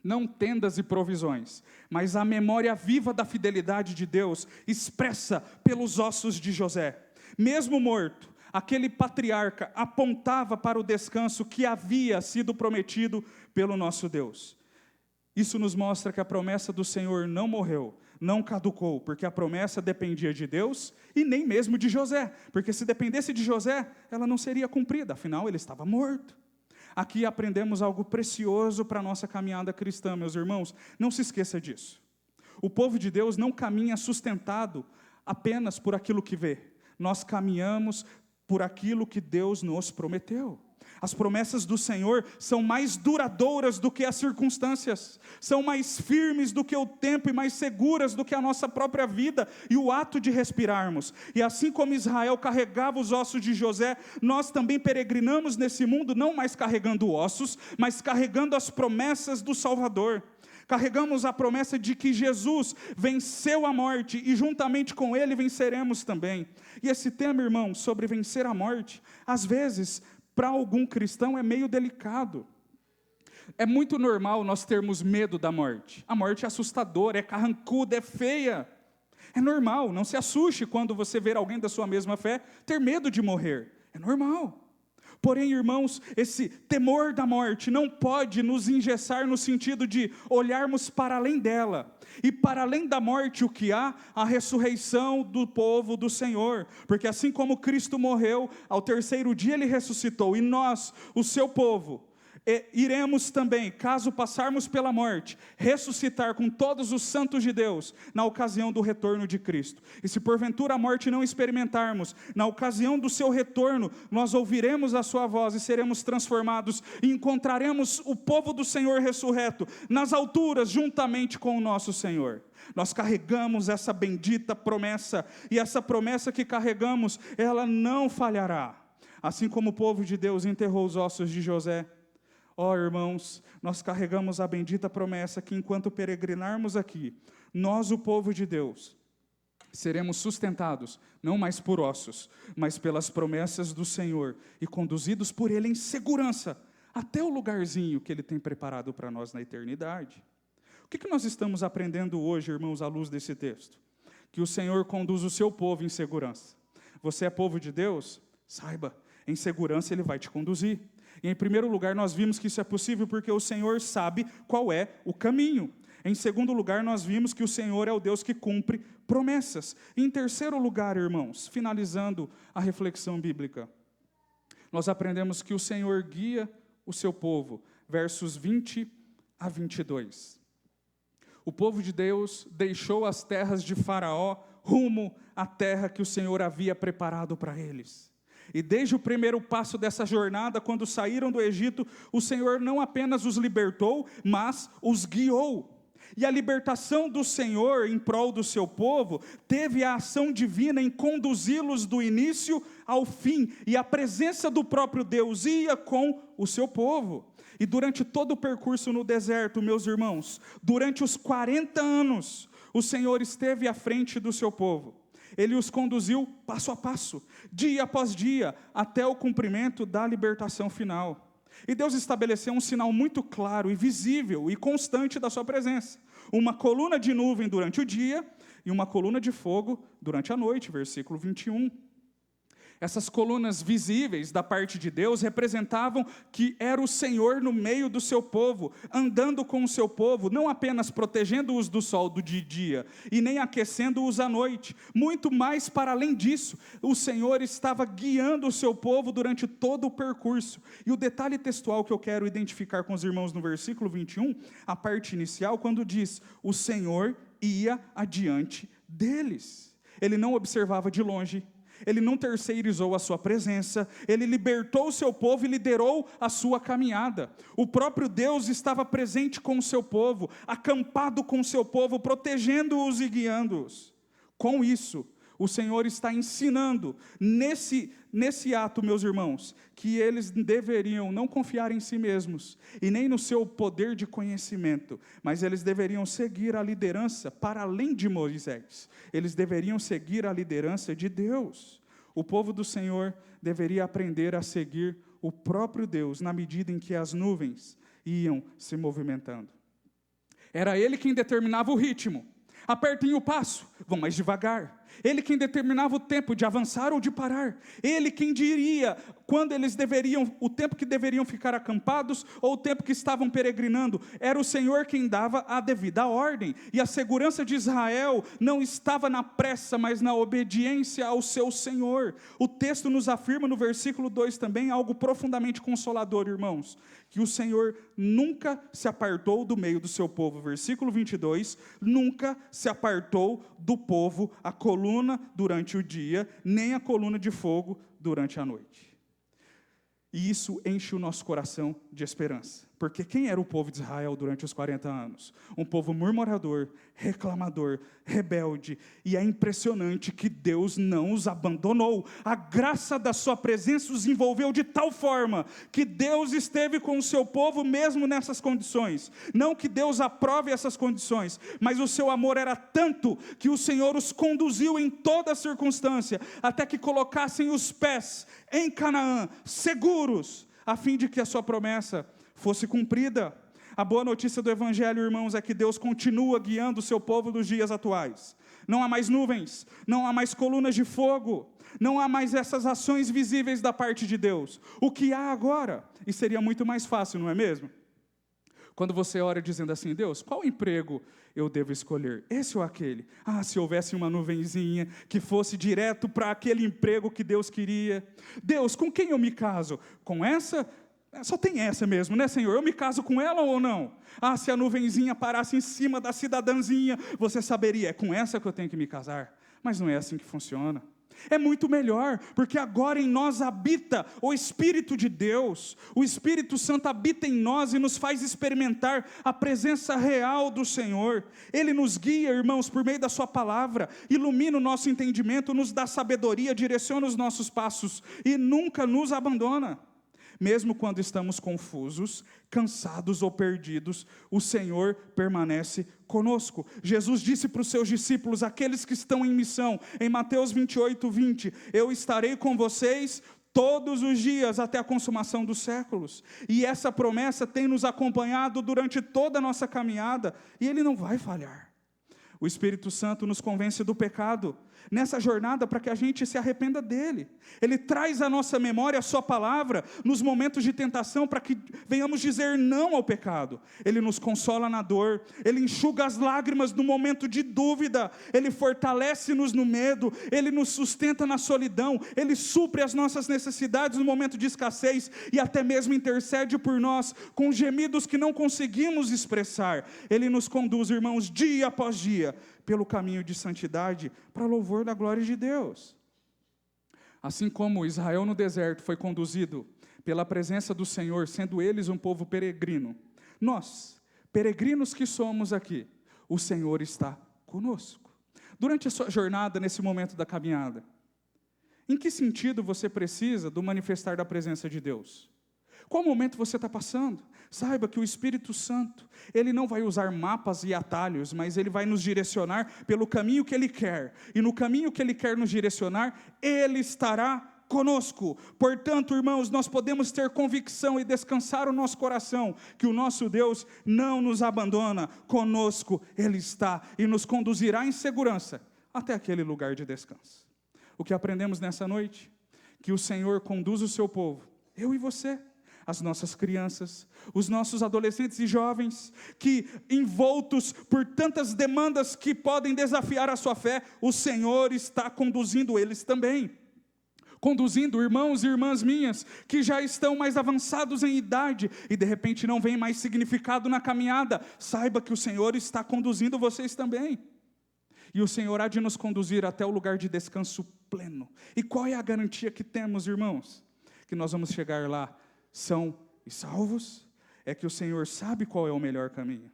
não tendas e provisões, mas a memória viva da fidelidade de Deus, expressa pelos ossos de José. Mesmo morto, aquele patriarca apontava para o descanso que havia sido prometido pelo nosso Deus. Isso nos mostra que a promessa do Senhor não morreu, não caducou, porque a promessa dependia de Deus e nem mesmo de José, porque se dependesse de José, ela não seria cumprida, afinal ele estava morto. Aqui aprendemos algo precioso para a nossa caminhada cristã, meus irmãos. Não se esqueça disso. O povo de Deus não caminha sustentado apenas por aquilo que vê. Nós caminhamos por aquilo que Deus nos prometeu. As promessas do Senhor são mais duradouras do que as circunstâncias, são mais firmes do que o tempo e mais seguras do que a nossa própria vida e o ato de respirarmos. E assim como Israel carregava os ossos de José, nós também peregrinamos nesse mundo não mais carregando ossos, mas carregando as promessas do Salvador. Carregamos a promessa de que Jesus venceu a morte e juntamente com Ele venceremos também. E esse tema, irmão, sobre vencer a morte, às vezes, para algum cristão é meio delicado. É muito normal nós termos medo da morte. A morte é assustadora, é carrancuda, é feia. É normal, não se assuste quando você ver alguém da sua mesma fé ter medo de morrer. É normal. Porém, irmãos, esse temor da morte não pode nos engessar no sentido de olharmos para além dela. E para além da morte, o que há? A ressurreição do povo do Senhor. Porque assim como Cristo morreu, ao terceiro dia Ele ressuscitou. E nós, o seu povo, iremos também, caso passarmos pela morte, ressuscitar com todos os santos de Deus, na ocasião do retorno de Cristo. E se porventura a morte não experimentarmos, na ocasião do seu retorno, nós ouviremos a sua voz e seremos transformados, e encontraremos o povo do Senhor ressurreto, nas alturas, juntamente com o nosso Senhor. Nós carregamos essa bendita promessa, e essa promessa que carregamos, ela não falhará. Assim como o povo de Deus enterrou os ossos de José, irmãos, nós carregamos a bendita promessa que enquanto peregrinarmos aqui, nós, o povo de Deus, seremos sustentados, não mais por ossos, mas pelas promessas do Senhor, e conduzidos por Ele em segurança, até o lugarzinho que Ele tem preparado para nós na eternidade. O que nós estamos aprendendo hoje, irmãos, à luz desse texto? Que o Senhor conduz o seu povo em segurança. Você é povo de Deus? Saiba, em segurança Ele vai te conduzir. E em primeiro lugar, nós vimos que isso é possível porque o Senhor sabe qual é o caminho. Em segundo lugar, nós vimos que o Senhor é o Deus que cumpre promessas. E em terceiro lugar, irmãos, finalizando a reflexão bíblica, nós aprendemos que o Senhor guia o seu povo, versos 20 a 22. O povo de Deus deixou as terras de Faraó rumo à terra que o Senhor havia preparado para eles. E desde o primeiro passo dessa jornada, quando saíram do Egito, o Senhor não apenas os libertou, mas os guiou. E a libertação do Senhor em prol do seu povo teve a ação divina em conduzi-los do início ao fim, e a presença do próprio Deus ia com o seu povo. E durante todo o percurso no deserto, meus irmãos, durante os 40 anos, o Senhor esteve à frente do seu povo. Ele os conduziu passo a passo, dia após dia, até o cumprimento da libertação final. E Deus estabeleceu um sinal muito claro e visível e constante da sua presença. Uma coluna de nuvem durante o dia e uma coluna de fogo durante a noite, versículo 21. Essas colunas visíveis da parte de Deus representavam que era o Senhor no meio do seu povo, andando com o seu povo, não apenas protegendo-os do sol do dia e nem aquecendo-os à noite. Muito mais para além disso, o Senhor estava guiando o seu povo durante todo o percurso. E o detalhe textual que eu quero identificar com os irmãos no versículo 21, a parte inicial, quando diz: o Senhor ia adiante deles. Ele não observava de longe, ele não terceirizou a sua presença, ele libertou o seu povo e liderou a sua caminhada. O próprio Deus estava presente com o seu povo, acampado com o seu povo, protegendo-os e guiando-os. Com isso, o Senhor está ensinando nesse ato, meus irmãos, que eles deveriam não confiar em si mesmos e nem no seu poder de conhecimento, mas eles deveriam seguir a liderança para além de Moisés. Eles deveriam seguir a liderança de Deus. O povo do Senhor deveria aprender a seguir o próprio Deus na medida em que as nuvens iam se movimentando. Era Ele quem determinava o ritmo. Apertem o passo, vão mais devagar. Ele quem determinava o tempo de avançar ou de parar. Ele quem diria quando eles deveriam, o tempo que deveriam ficar acampados ou o tempo que estavam peregrinando. Era o Senhor quem dava a devida ordem. E a segurança de Israel não estava na pressa, mas na obediência ao seu Senhor. O texto nos afirma no versículo 2 também algo profundamente consolador, irmãos. Que o Senhor nunca se apartou do meio do seu povo. Versículo 22, nunca se apartou do povo a coluna durante o dia, nem a coluna de fogo durante a noite. E isso enche o nosso coração de esperança. Porque quem era o povo de Israel durante os 40 anos? Um povo murmurador, reclamador, rebelde. E é impressionante que Deus não os abandonou. A graça da sua presença os envolveu de tal forma que Deus esteve com o seu povo mesmo nessas condições. Não que Deus aprove essas condições, mas o seu amor era tanto que o Senhor os conduziu em toda circunstância, até que colocassem os pés em Canaã, seguros, a fim de que a sua promessa fosse cumprida. A boa notícia do Evangelho, irmãos, é que Deus continua guiando o seu povo nos dias atuais. Não há mais nuvens, não há mais colunas de fogo, não há mais essas ações visíveis da parte de Deus. O que há agora, e seria muito mais fácil, não é mesmo? Quando você ora dizendo assim: Deus, qual emprego eu devo escolher? Esse ou aquele? Ah, se houvesse uma nuvenzinha que fosse direto para aquele emprego que Deus queria. Deus, com quem eu me caso? Com essa? Só tem essa mesmo, né, Senhor? Eu me caso com ela ou não? Ah, se a nuvenzinha parasse em cima da cidadãzinha, você saberia, é com essa que eu tenho que me casar. Mas não é assim que funciona. É muito melhor, porque agora em nós habita o Espírito de Deus. O Espírito Santo habita em nós e nos faz experimentar a presença real do Senhor. Ele nos guia, irmãos, por meio da sua palavra, ilumina o nosso entendimento, nos dá sabedoria, direciona os nossos passos e nunca nos abandona. Mesmo quando estamos confusos, cansados ou perdidos, o Senhor permanece conosco. Jesus disse para os seus discípulos, aqueles que estão em missão, em Mateus 28:20, eu estarei com vocês todos os dias até a consumação dos séculos. E essa promessa tem nos acompanhado durante toda a nossa caminhada, e Ele não vai falhar. O Espírito Santo nos convence do pecado nessa jornada para que a gente se arrependa dele. Ele traz à nossa memória a sua palavra nos momentos de tentação para que venhamos dizer não ao pecado. Ele nos consola na dor, ele enxuga as lágrimas no momento de dúvida, ele fortalece-nos no medo, ele nos sustenta na solidão, ele supre as nossas necessidades no momento de escassez e até mesmo intercede por nós com gemidos que não conseguimos expressar. Ele nos conduz, irmãos, dia após dia, pelo caminho de santidade, para louvor da glória de Deus. Assim como Israel no deserto foi conduzido pela presença do Senhor, sendo eles um povo peregrino, nós, peregrinos que somos aqui, o Senhor está conosco. Durante a sua jornada, nesse momento da caminhada, em que sentido você precisa do manifestar da presença de Deus? Qual momento você está passando? Saiba que o Espírito Santo, Ele não vai usar mapas e atalhos, mas Ele vai nos direcionar pelo caminho que Ele quer. E no caminho que Ele quer nos direcionar, Ele estará conosco. Portanto, irmãos, nós podemos ter convicção e descansar o nosso coração, que o nosso Deus não nos abandona, conosco Ele está e nos conduzirá em segurança até aquele lugar de descanso. O que aprendemos nessa noite? Que o Senhor conduz o seu povo, eu e você, as nossas crianças, os nossos adolescentes e jovens, que envoltos por tantas demandas que podem desafiar a sua fé, o Senhor está conduzindo eles também. Conduzindo irmãos e irmãs minhas, que já estão mais avançados em idade, e de repente não vem mais significado na caminhada, saiba que o Senhor está conduzindo vocês também. E o Senhor há de nos conduzir até o lugar de descanso pleno. E qual é a garantia que temos, irmãos? Que nós vamos chegar lá são e salvos? É que o Senhor sabe qual é o melhor caminho.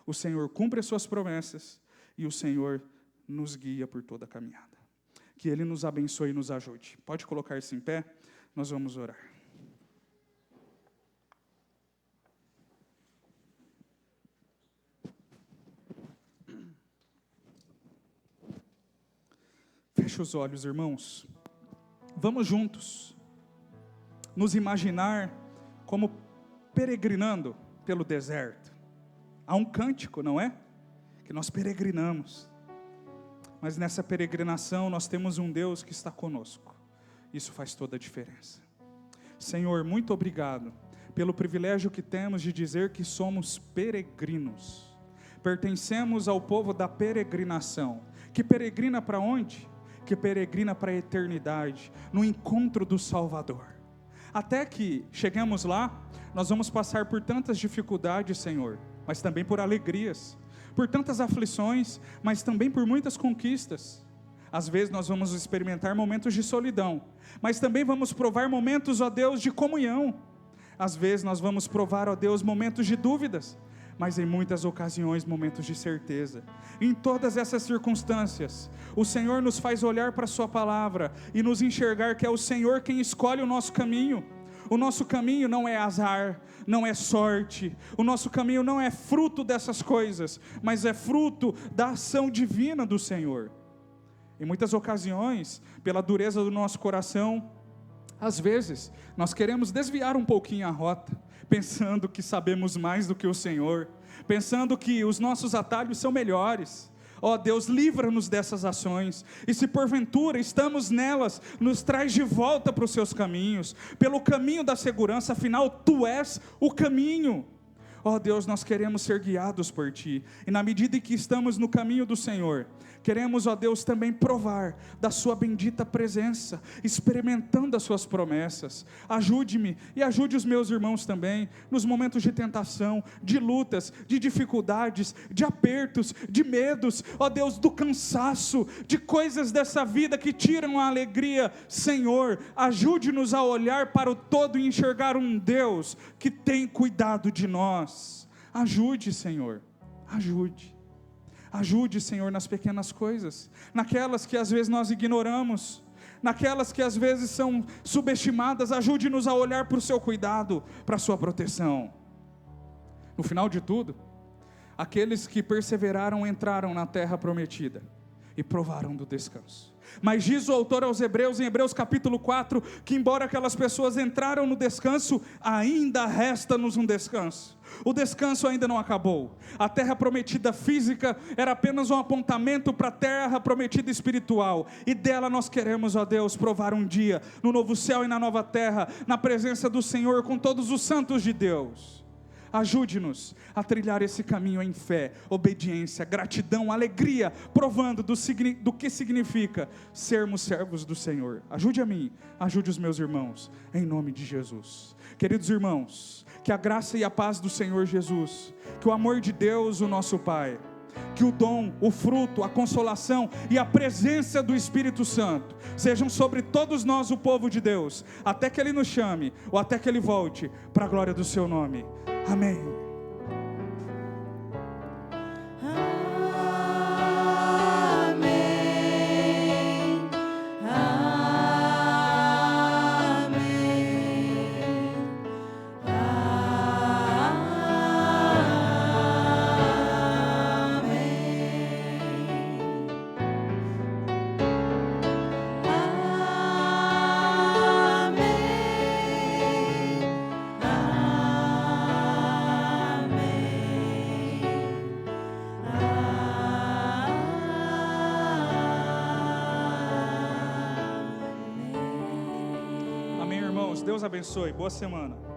O Senhor cumpre as suas promessas e o Senhor nos guia por toda a caminhada. Que Ele nos abençoe e nos ajude. Pode colocar-se em pé, nós vamos orar. Feche os olhos, irmãos. Vamos juntos nos imaginar como peregrinando pelo deserto. Há um cântico, não é? Que nós peregrinamos. Mas nessa peregrinação nós temos um Deus que está conosco. Isso faz toda a diferença. Senhor, muito obrigado pelo privilégio que temos de dizer que somos peregrinos. Pertencemos ao povo da peregrinação. Que peregrina para onde? Que peregrina para a eternidade, no encontro do Salvador. Até que cheguemos lá, nós vamos passar por tantas dificuldades, Senhor, mas também por alegrias, por tantas aflições, mas também por muitas conquistas. Às vezes nós vamos experimentar momentos de solidão, mas também vamos provar momentos, ó Deus, de comunhão. Às vezes nós vamos provar, ó Deus, momentos de dúvidas, mas em muitas ocasiões momentos de certeza. Em todas essas circunstâncias, o Senhor nos faz olhar para a sua palavra e nos enxergar que é o Senhor quem escolhe o nosso caminho. O nosso caminho não é azar, não é sorte, o nosso caminho não é fruto dessas coisas, mas é fruto da ação divina do Senhor. Em muitas ocasiões, pela dureza do nosso coração, às vezes, nós queremos desviar um pouquinho a rota, pensando que sabemos mais do que o Senhor, pensando que os nossos atalhos são melhores. Ó Deus, livra-nos dessas ações, e se porventura estamos nelas, nos traz de volta para os seus caminhos, pelo caminho da segurança, afinal Tu és o caminho. Ó Deus, nós queremos ser guiados por Ti, e na medida em que estamos no caminho do Senhor, queremos, ó Deus, também provar da Sua bendita presença, experimentando as Suas promessas. Ajude-me e ajude os meus irmãos também, nos momentos de tentação, de lutas, de dificuldades, de apertos, de medos, ó Deus, do cansaço, de coisas dessa vida que tiram a alegria. Senhor, ajude-nos a olhar para o todo e enxergar um Deus que tem cuidado de nós. Ajude, Senhor, ajude. Ajude, Senhor, nas pequenas coisas, naquelas que às vezes nós ignoramos, naquelas que às vezes são subestimadas. Ajude-nos a olhar para o Seu cuidado, para a Sua proteção. No final de tudo, aqueles que perseveraram entraram na terra prometida e provaram do descanso. Mas diz o autor aos Hebreus, em Hebreus capítulo 4, que embora aquelas pessoas entraram no descanso, ainda resta-nos um descanso. O descanso ainda não acabou. A terra prometida física era apenas um apontamento para a terra prometida espiritual, e dela nós queremos, ó Deus, provar um dia, no novo céu e na nova terra, na presença do Senhor, com todos os santos de Deus. Ajude-nos a trilhar esse caminho em fé, obediência, gratidão, alegria, provando do que significa sermos servos do Senhor. Ajude a mim, ajude os meus irmãos, em nome de Jesus. Queridos irmãos, que a graça e a paz do Senhor Jesus, que o amor de Deus, o nosso Pai, que o dom, o fruto, a consolação e a presença do Espírito Santo sejam sobre todos nós, o povo de Deus, até que Ele nos chame, ou até que Ele volte, para a glória do Seu nome. Amém. Deus abençoe. Boa semana.